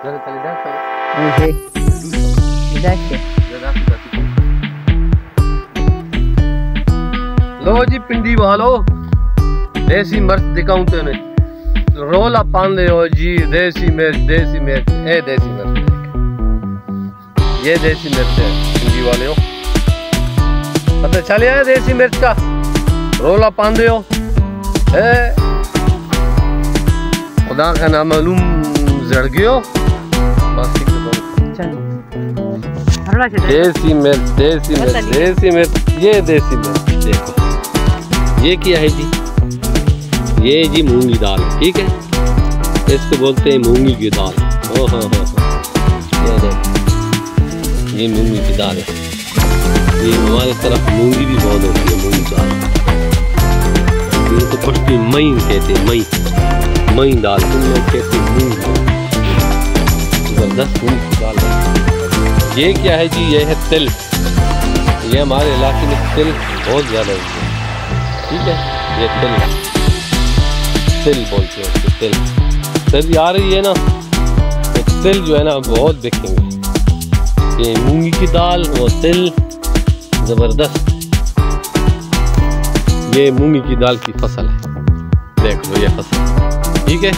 लो जी पिंडी वालो, देसी मिर्च दिखाऊं तेने, रोला पान ले जी। देसी मिर्च ए देसी मिर्च, ये देसी मिर्च है पिंडी वाले हो। पता चल गया देसी मिर्च का रोला पान दे हो। खुदा का नाम मालूम जड़ गयो बस। देसी मिर्च ये देसी मिर्च देखो। ये क्या है जी? ये जी मूंगी दाल, ठीक है। इसको बोलते हैं मूंगी की दाल। हो ये देखो, ये मूंगी की दाल है। ये हमारे तरफ मूंगी भी बहुत होती है, मूंगी दाल। इनको पश्ती मई कहते हैं, मई दाल। तुम लोग कहते हैं मूंग। जबरदस्त मूंग की दाल है। ये क्या है जी? ये है तिल। ये हमारे इलाके में तिल बहुत ज़्यादा होती है, ठीक है। ये तिल बोलते हैं उसको, तिल। सर्दी आ रही है ना, तो तिल जो है ना बहुत बिकेंगे। ये मूंगी की दाल और तिल जबरदस्त। ये मूंगी की दाल की फसल है, देख लो ये फसल, ठीक है।